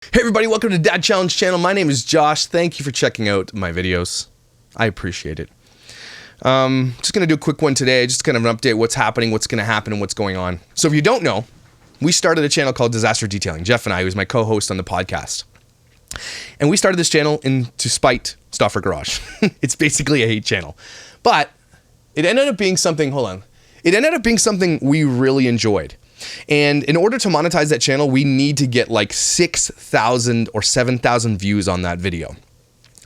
Hey everybody, welcome to Dad Challenge channel. My name is Josh. Thank you for checking out my videos. I appreciate it. Just gonna do a quick one today, just kind of an update what's happening, what's gonna happen, and what's going on. So if you don't know, we started a channel called Disaster Detailing. Jeff and I, who's my co-host on the podcast. And we started this channel to spite Stauffer Garage. It's basically a hate channel. But it ended up being something, It ended up being something we really enjoyed. And in order to monetize that channel, we need to get like 6,000 or 7,000 views on that video.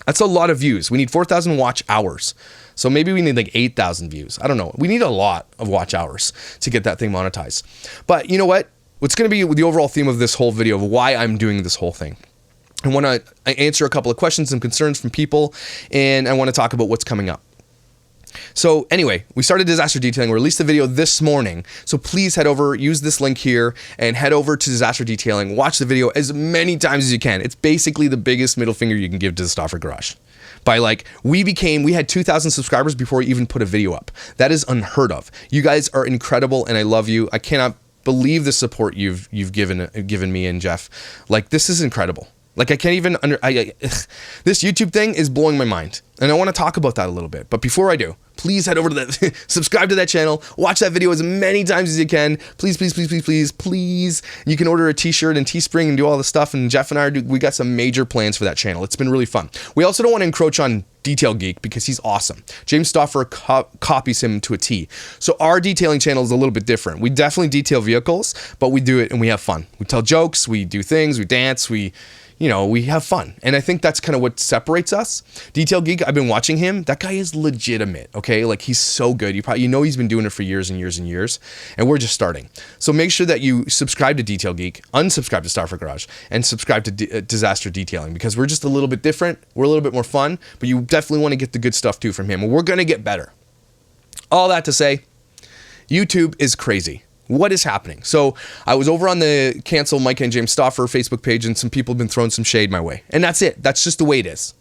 That's a lot of views. We need 4,000 watch hours. So maybe we need like 8,000 views. I don't know. We need a lot of watch hours to get that thing monetized. But you know what? What's going to be the overall theme of this whole video of why I'm doing this whole thing? I want to answer a couple of questions and concerns from people, and I want to talk about what's coming up. So anyway, we started Disaster Detailing. We released the video this morning. So please head over, use this link here, and head over to Disaster Detailing. Watch the video as many times as you can. It's basically the biggest middle finger you can give to the Stauffer Garage. We had 2,000 subscribers before we even put a video up. That is unheard of. You guys are incredible, and I love you. I cannot believe the support you've given me and Jeff. Like, this is incredible. Like, I can't even this YouTube thing is blowing my mind, and I want to talk about that a little bit. But before I do, please head over to that, subscribe to that channel, watch that video as many times as you can. Please, please, please, please, please, please. You can order a t-shirt and Teespring and do all the stuff, and Jeff and I, we got some major plans for that channel. It's been really fun. We also don't want to encroach on Detail Geek because he's awesome. James Stauffer copies him to a T. So our detailing channel is a little bit different. We definitely detail vehicles, but we do it and we have fun. We tell jokes, we do things, we dance, we have fun. And I think that's kind of what separates us. Detail Geek, I've been watching him. That guy is legitimate, okay? Like, he's so good. You know he's been doing it for years and years and years, and we're just starting. So make sure that you subscribe to Detail Geek, unsubscribe to Stauffer Garage, and subscribe to Disaster Detailing, because we're just a little bit different. We're a little bit more fun, but you definitely want to get the good stuff too from him. And we're going to get better. All that to say, YouTube is crazy. What is happening? So I was over on the Cancel Myka and James Stauffer Facebook page, and some people have been throwing some shade my way. And that's it. That's just the way it is.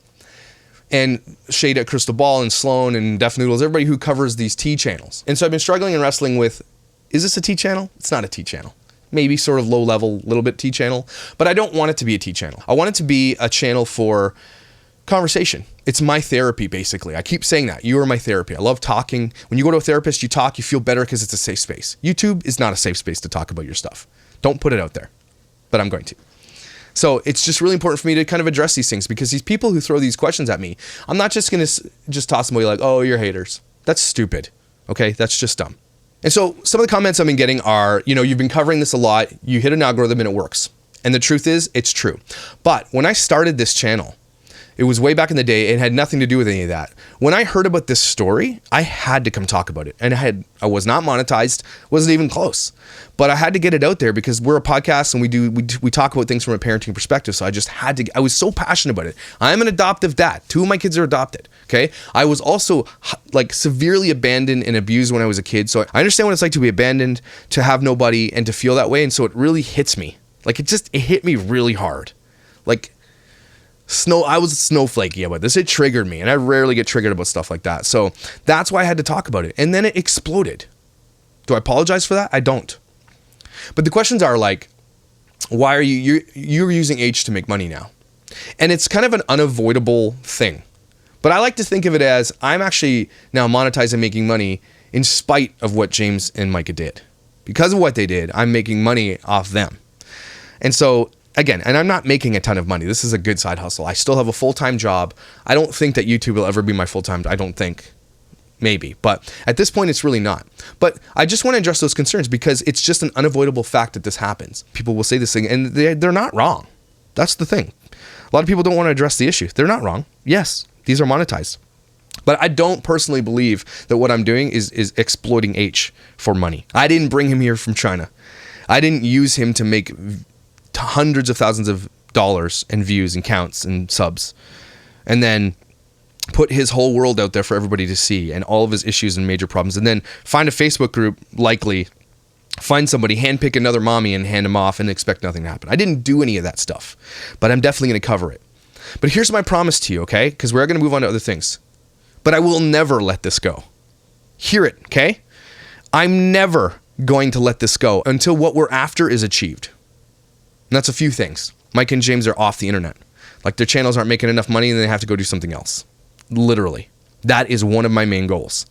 And shade at Crystal Ball and Sloan and Def Noodles, everybody who covers these T channels. And so I've been struggling and wrestling with, is this a T channel? It's not a T channel. Maybe sort of low level, little bit T channel. But I don't want it to be a T channel. I want it to be a channel for conversation. It's my therapy, basically. I keep saying that. You are my therapy. I love talking. When you go to a therapist, you talk, you feel better because it's a safe space. YouTube is not a safe space to talk about your stuff. Don't put it out there, but I'm going to. So it's just really important for me to kind of address these things, because these people who throw these questions at me, I'm not just going to just toss them away like, oh, you're haters. That's stupid. Okay, that's just dumb. And so some of the comments I've been getting are, you've been covering this a lot. You hit an algorithm and it works. And the truth is, it's true. But when I started this channel, it was way back in the day. It had nothing to do with any of that. When I heard about this story, I had to come talk about it. And I was not monetized, wasn't even close. But I had to get it out there because we're a podcast and we talk about things from a parenting perspective. So I just had to, I was so passionate about it. I'm an adoptive dad. 2 of my kids are adopted. Okay. I was also like severely abandoned and abused when I was a kid. So I understand what it's like to be abandoned, to have nobody, and to feel that way. And so it really hits me. Like, it hit me really hard. Like, I was snowflakey about this. It triggered me, and I rarely get triggered about stuff like that. So that's why I had to talk about it. And then it exploded. Do I apologize for that? I don't. But the questions are like, why are you're using H to make money now? And it's kind of an unavoidable thing. But I like to think of it as, I'm actually now monetizing, making money in spite of what James and Myka did. Because of what they did, I'm making money off them. And so, again, and I'm not making a ton of money. This is a good side hustle. I still have a full-time job. I don't think that YouTube will ever be my full-time. I don't think. Maybe. But at this point, it's really not. But I just want to address those concerns because it's just an unavoidable fact that this happens. People will say this thing, and they're not wrong. That's the thing. A lot of people don't want to address the issue. They're not wrong. Yes, these are monetized. But I don't personally believe that what I'm doing is exploiting H for money. I didn't bring him here from China. I didn't use him to make hundreds of thousands of dollars and views and counts and subs, and then put his whole world out there for everybody to see, and all of his issues and major problems, and then find a Facebook group, likely find somebody, handpick another mommy and hand him off and expect nothing to happen. I didn't do any of that stuff, but I'm definitely going to cover it. But here's my promise to you, okay? Because we're going to move on to other things. But I will never let this go. Hear it, okay? I'm never going to let this go until what we're after is achieved. And that's a few things. Myka and James are off the internet. Like, their channels aren't making enough money and they have to go do something else. Literally. That is one of my main goals.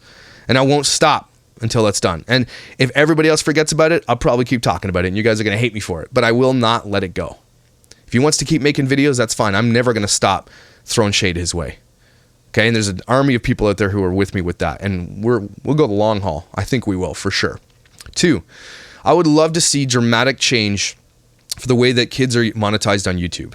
And I won't stop until that's done. And if everybody else forgets about it, I'll probably keep talking about it and you guys are going to hate me for it. But I will not let it go. If he wants to keep making videos, that's fine. I'm never going to stop throwing shade his way. Okay, and there's an army of people out there who are with me with that. And we'll go the long haul. I think we will, for sure. 2, I would love to see dramatic change for the way that kids are monetized on YouTube.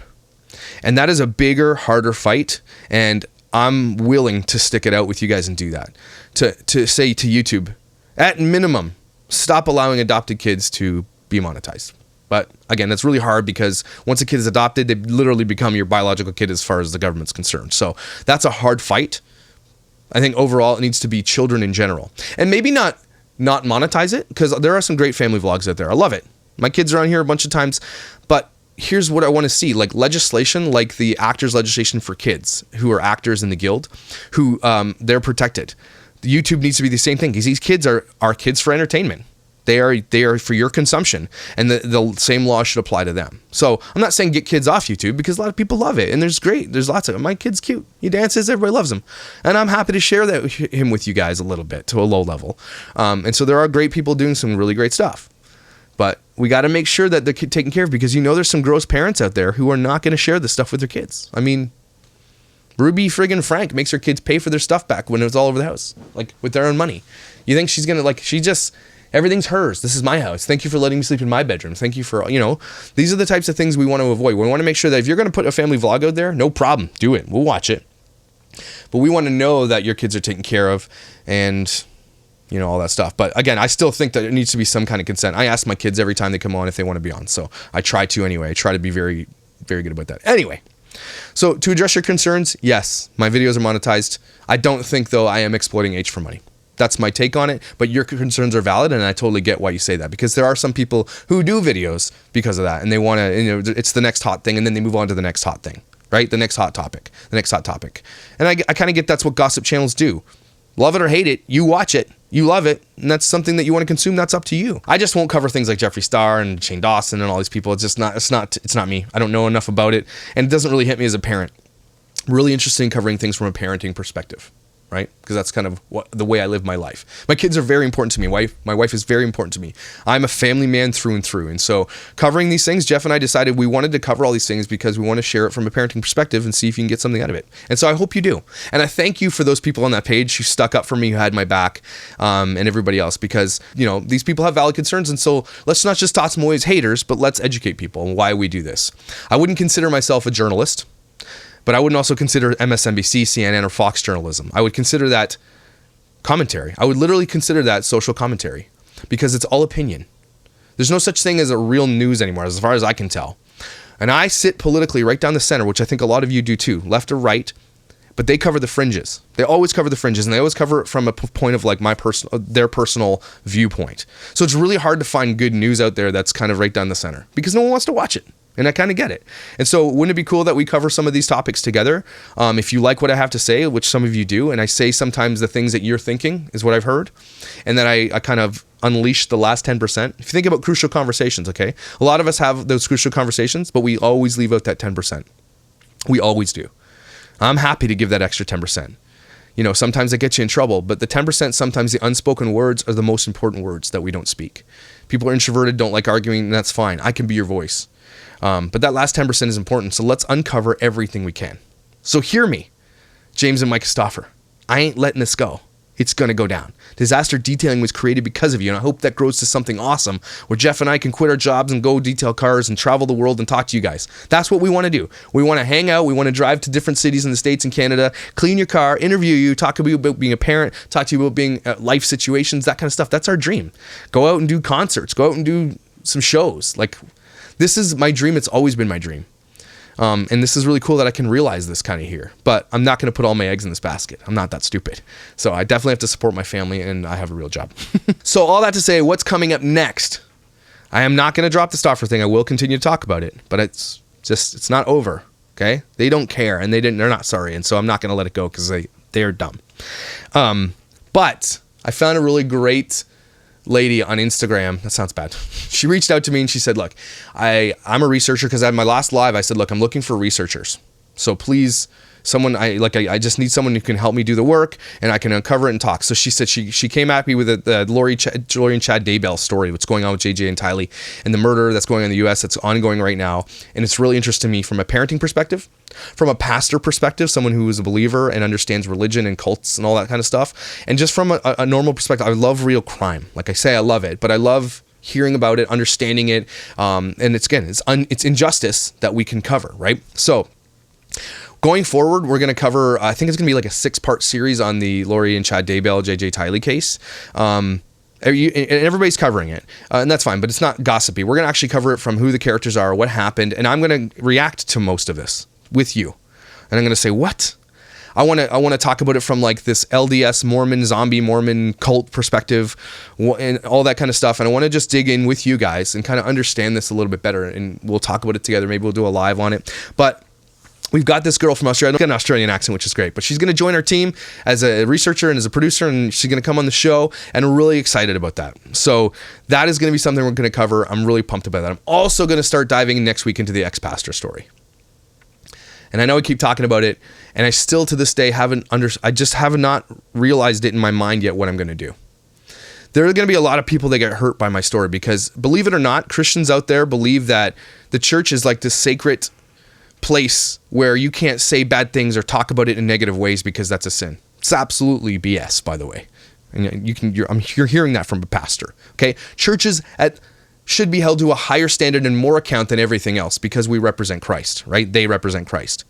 And that is a bigger, harder fight. And I'm willing to stick it out with you guys and do that. To say to YouTube, at minimum, stop allowing adopted kids to be monetized. But again, that's really hard because once a kid is adopted, they literally become your biological kid as far as the government's concerned. So that's a hard fight. I think overall it needs to be children in general. And maybe not monetize it, because there are some great family vlogs out there. I love it. My kids are on here a bunch of times. But here's what I want to see, like legislation, like the actors legislation for kids who are actors in the guild, who they're protected. YouTube needs to be the same thing, because these kids are kids for entertainment. They are for your consumption, and the same law should apply to them. So I'm not saying get kids off YouTube, because a lot of people love it, and there's lots of it. My kid's cute. He dances. Everybody loves him, and I'm happy to share him with you guys a little bit to a low level. And so there are great people doing some really great stuff, but we got to make sure that they're taken care of, because there's some gross parents out there who are not going to share this stuff with their kids. I mean, Ruby friggin' Frank makes her kids pay for their stuff back when it was all over the house, like with their own money. You think she's gonna everything's hers. This is my house. Thank you for letting me sleep in my bedroom. Thank you for, these are the types of things we want to avoid. We want to make sure that if you're going to put a family vlog out there, no problem. Do it. We'll watch it. But we want to know that your kids are taken care of and, all that stuff. But again, I still think that it needs to be some kind of consent. I ask my kids every time they come on if they want to be on. So I try to anyway. I try to be very, very good about that. Anyway, so to address your concerns, yes, my videos are monetized. I don't think, though, I am exploiting H for money. That's my take on it, but your concerns are valid, and I totally get why you say that, because there are some people who do videos because of that, and they want to, it's the next hot thing, and then they move on to the next hot thing, right? The next hot topic. And I kind of get that's what gossip channels do. Love it or hate it, you watch it, you love it, and that's something that you want to consume, that's up to you. I just won't cover things like Jeffree Star and Shane Dawson and all these people. It's not me. I don't know enough about it, and it doesn't really hit me as a parent. Really interested in covering things from a parenting perspective. Right? Because that's kind of the way I live my life. My kids are very important to me. My wife is very important to me. I'm a family man through and through. And so covering these things, Jeff and I decided we wanted to cover all these things because we want to share it from a parenting perspective and see if you can get something out of it. And so I hope you do. And I thank you for those people on that page who stuck up for me, who had my back, and everybody else, because, these people have valid concerns. And so let's not just toss them away as haters, but let's educate people on why we do this. I wouldn't consider myself a journalist, but I wouldn't also consider MSNBC, CNN, or Fox journalism. I would consider that commentary. I would literally consider that social commentary, because it's all opinion. There's no such thing as a real news anymore, as far as I can tell. And I sit politically right down the center, which I think a lot of you do too, left or right, but they cover the fringes. They always cover the fringes, and they always cover it from a point of like their personal viewpoint. So it's really hard to find good news out there that's kind of right down the center, because no one wants to watch it. And I kind of get it. And so wouldn't it be cool that we cover some of these topics together? If you like what I have to say, which some of you do, and I say sometimes the things that you're thinking is what I've heard, and then I kind of unleash the last 10%. If you think about crucial conversations, okay? A lot of us have those crucial conversations, but we always leave out that 10%. We always do. I'm happy to give that extra 10%. Sometimes that gets you in trouble, but the 10%, sometimes the unspoken words are the most important words that we don't speak. People are introverted, don't like arguing, and that's fine. I can be your voice. But that last 10% is important, so let's uncover everything we can. So hear me, James and Myka Stauffer. I ain't letting this go. It's going to go down. Disaster detailing was created because of you, and I hope that grows to something awesome where Jeff and I can quit our jobs and go detail cars and travel the world and talk to you guys. That's what we want to do. We want to hang out. We want to drive to different cities in the States and Canada, clean your car, interview you, talk to you about being a parent, talk to you about being life situations, that kind of stuff. That's our dream. Go out and do concerts. Go out and do some shows. This is my dream. It's always been my dream. And this is really cool that I can realize this kind of here. But I'm not going to put all my eggs in this basket. I'm not that stupid. So I definitely have to support my family, and I have a real job. So all that to say, what's coming up next? I am not going to drop the Stauffer thing. I will continue to talk about it. But it's not over. Okay? They don't care, and they're not sorry. And so I'm not going to let it go because they're dumb. But I found a really great lady on Instagram. That sounds bad. She reached out to me and she said, look, I'm a researcher, because at my last live, I said, look, I'm looking for researchers. So please, I just need someone who can help me do the work, and I can uncover it and talk. So she said she came at me with the Lori and Chad Daybell story, what's going on with JJ and Tylee, and the murder that's going on in the US that's ongoing right now. And it's really interesting to me from a parenting perspective, from a pastor perspective, someone who is a believer and understands religion and cults and all that kind of stuff. And just from a normal perspective, I love real crime. Like I say, I love it, but I love hearing about it, understanding it. And it's injustice that we can cover, right? So going forward, we're going to cover, I think it's going to be like a 6-part series on the Lori and Chad Daybell, JJ Tylee case. And everybody's covering it, and that's fine, but it's not gossipy. We're going to actually cover it from who the characters are, what happened, and I'm going to react to most of this with you. And I'm going to say, what? I want to talk about it from like this LDS Mormon, zombie Mormon cult perspective and all that kind of stuff. And I want to just dig in with you guys and kind of understand this a little bit better. And we'll talk about it together. Maybe we'll do a live on it. But we've got this girl from Australia. I don't get an Australian accent, which is great, but she's going to join our team as a researcher and as a producer, and she's going to come on the show, and I'm really excited about that. So that is going to be something we're going to cover. I'm really pumped about that. I'm also going to start diving next week into the ex-pastor story. And I know I keep talking about it, and I still to this day I just have not realized it in my mind yet what I'm going to do. There are going to be a lot of people that get hurt by my story, because believe it or not, Christians out there believe that the church is like this sacred place where you can't say bad things or talk about it in negative ways because that's a sin. It's absolutely BS, by the way. And you're hearing that from a pastor. Okay, churches should be held to a higher standard and more account than everything else, because we represent Christ, right? They represent Christ.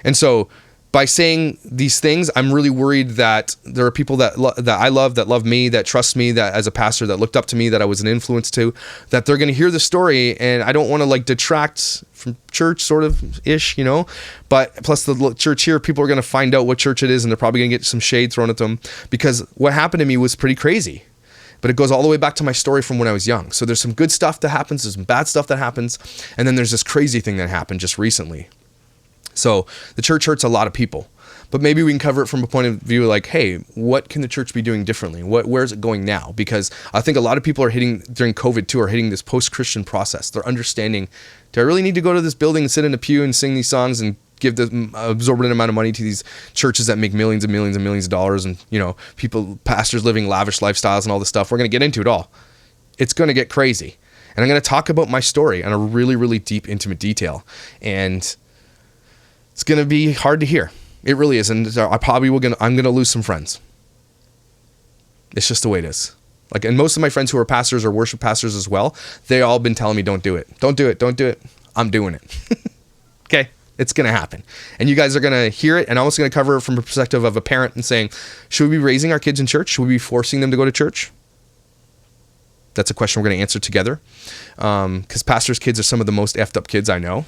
And so by saying these things, I'm really worried that there are people that I love, that love me, that trust me, that as a pastor, that looked up to me, that I was an influence to, that they're going to hear the story, and I don't want to like detract from church sort of ish, you know, but plus the church here, people are going to find out what church it is, and they're probably going to get some shade thrown at them, because what happened to me was pretty crazy. But it goes all the way back to my story from when I was young. So there's some good stuff that happens, there's some bad stuff that happens, and then there's this crazy thing that happened just recently. So the church hurts a lot of people, but maybe we can cover it from a point of view like, hey, what can the church be doing differently? Where's it going now? Because I think a lot of people are hitting, during COVID too, are hitting this post-Christian process. They're understanding, do I really need to go to this building and sit in a pew and sing these songs and give the absorbent amount of money to these churches that make millions and millions and millions of dollars, and, you know, pastors living lavish lifestyles and all this stuff? We're going to get into it all. It's going to get crazy. And I'm going to talk about my story in a really, really deep, intimate detail. And it's going to be hard to hear. It really is. And I'm going to lose some friends. It's just the way it is. Like, and most of my friends who are pastors or worship pastors as well, they all been telling me, don't do it. Don't do it. Don't do it. I'm doing it. Okay. It's going to happen. And you guys are going to hear it. And I'm also going to cover it from a perspective of a parent and saying, should we be raising our kids in church? Should we be forcing them to go to church? That's a question we're going to answer together. Because pastors' kids are some of the most effed up kids I know.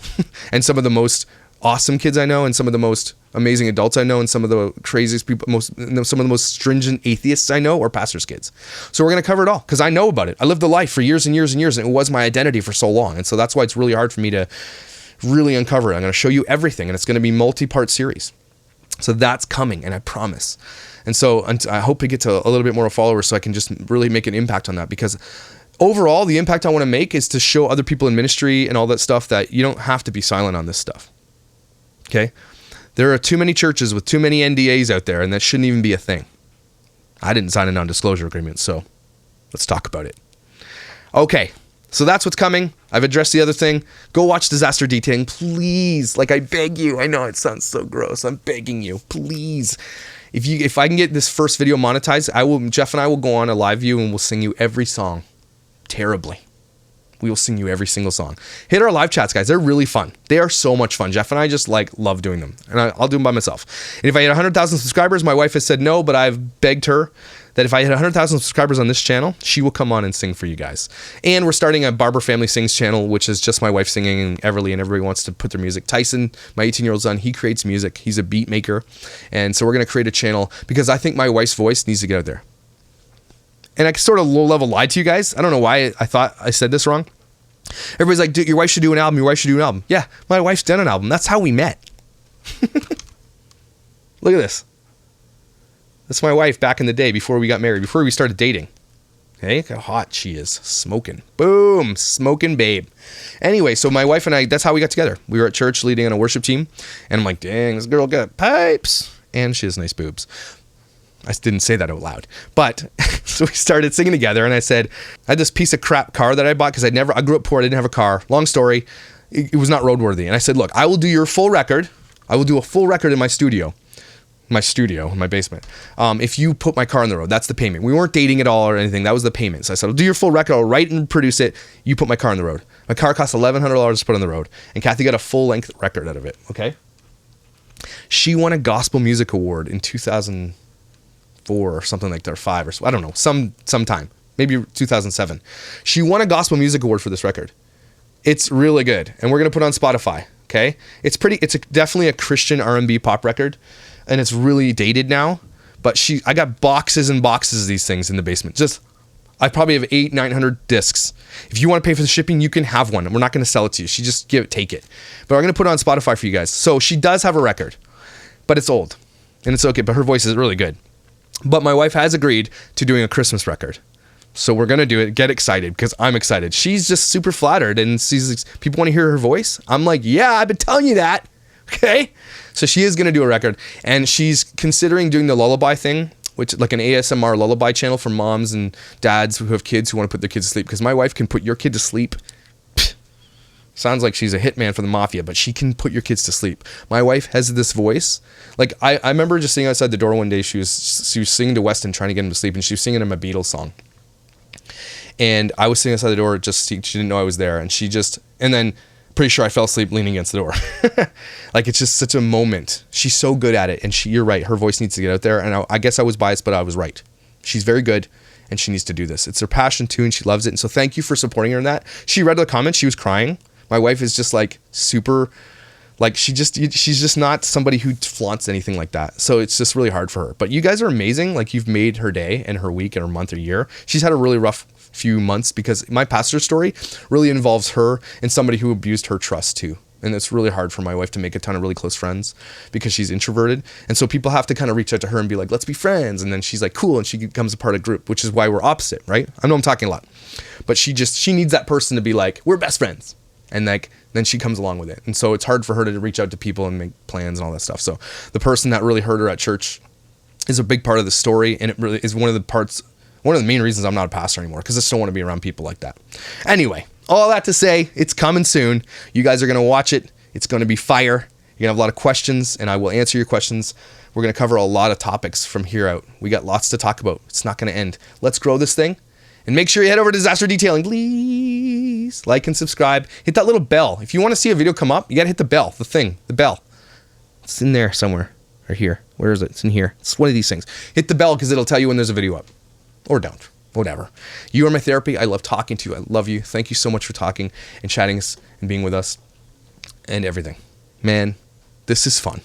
And some of the most awesome kids I know, and some of the most amazing adults I know, and some of the craziest people, some of the most stringent atheists I know are pastors' kids. So we're going to cover it all, because I know about it. I lived the life for years and years and years, and it was my identity for so long. And so that's why it's really hard for me to really uncover it. I'm going to show you everything, and it's going to be multi-part series. So that's coming, and I promise. And so I hope to get to a little bit more followers so I can just really make an impact on that, because overall, the impact I want to make is to show other people in ministry and all that stuff that you don't have to be silent on this stuff. Okay? There are too many churches with too many NDAs out there, and that shouldn't even be a thing. I didn't sign a non-disclosure agreement, so let's talk about it. Okay, so that's what's coming. I've addressed the other thing. Go watch Disaster Detailing, please. Like, I beg you. I know it sounds so gross. I'm begging you, please. If I can get this first video monetized, Jeff and I will go on a live view and we'll sing you every song terribly. We will sing you every single song. Hit our live chats, guys. They're really fun. They are so much fun. Jeff and I just love doing them, and I'll do them by myself. And if I hit 100,000 subscribers, my wife has said no, but I've begged her that if I hit 100,000 subscribers on this channel, she will come on and sing for you guys. And we're starting a Barber Family Sings channel, which is just my wife singing and Everly, and everybody wants to put their music. Tyson, my 18-year-old son, he creates music. He's a beat maker. And so we're going to create a channel because I think my wife's voice needs to get out there. And I sort of low-level lied to you guys. I don't know why I thought I said this wrong. Everybody's like, dude, your wife should do an album. Your wife should do an album. Yeah, my wife's done an album. That's how we met. Look at this. That's my wife back in the day before we got married, before we started dating. Hey, look how hot she is. Smoking. Boom. Smoking babe. Anyway, so my wife and I, that's how we got together. We were at church leading on a worship team. And I'm like, dang, this girl got pipes. And she has nice boobs. I didn't say that out loud. But so we started singing together. And I said, I had this piece of crap car that I bought because I grew up poor. I didn't have a car. Long story. It was not roadworthy. And I said, look, I will do your full record. I will do a full record in my studio. In my basement. If you put my car on the road, that's the payment. We weren't dating at all or anything. That was the payment. So I said, I'll do your full record. I'll write and produce it. You put my car on the road. My car cost $1,100 to put on the road. And Kathy got a full length record out of it. Okay. She won a gospel music award in 2004 or something like that, or 5 or so. I don't know. Sometime. Maybe 2007. She won a gospel music award for this record. It's really good. And we're going to put it on Spotify. Okay. It's definitely a Christian R&B pop record. And it's really dated now, but I got boxes and boxes of these things in the basement. I probably have 800-900 discs. If you want to pay for the shipping, you can have one. We're not going to sell it to you. She just take it. But I'm going to put it on Spotify for you guys. So she does have a record, but it's old and it's okay. But her voice is really good. But my wife has agreed to doing a Christmas record. So we're going to do it. Get excited because I'm excited. She's just super flattered and people want to hear her voice. I'm like, yeah, I've been telling you that. Okay. So she is going to do a record and she's considering doing the lullaby thing, which like an ASMR lullaby channel for moms and dads who have kids who want to put their kids to sleep. Because my wife can put your kid to sleep. Sounds like she's a hitman for the mafia, but she can put your kids to sleep. My wife has this voice. Like I remember just sitting outside the door one day. She was singing to Weston trying to get him to sleep and she was singing him a Beatles song. And I was sitting outside the door, she didn't know I was there. And then pretty sure I fell asleep leaning against the door. Like it's just such a moment. She's so good at it. And you're right. Her voice needs to get out there. And I guess I was biased, but I was right. She's very good and she needs to do this. It's her passion too. And she loves it. And so thank you for supporting her in that. She read the comments. She was crying. My wife is just like super, like she's just not somebody who flaunts anything like that. So it's just really hard for her, but you guys are amazing. Like you've made her day and her week and her month or year. She's had a really rough few months because my pastor story really involves her and somebody who abused her trust too. And it's really hard for my wife to make a ton of really close friends because she's introverted. And so people have to kind of reach out to her and be like, let's be friends. And then she's like, cool. And she becomes a part of a group, which is why we're opposite, right? I know I'm talking a lot, but she needs that person to be like, we're best friends. And like, then she comes along with it. And so it's hard for her to reach out to people and make plans and all that stuff. So the person that really hurt her at church is a big part of the story. And it really is one of the main reasons I'm not a pastor anymore, because I just don't want to be around people like that. Anyway, all that to say, it's coming soon. You guys are going to watch it. It's going to be fire. You're going to have a lot of questions, and I will answer your questions. We're going to cover a lot of topics from here out. We got lots to talk about. It's not going to end. Let's grow this thing. And make sure you head over to Disaster Detailing. Please like and subscribe. Hit that little bell. If you want to see a video come up, you got to hit the bell, the bell. It's in there somewhere, or here. Where is it? It's in here. It's one of these things. Hit the bell because it'll tell you when there's a video up. Or don't. Whatever. You are my therapy. I love talking to you. I love you. Thank you so much for talking and chatting and being with us and everything. Man, this is fun.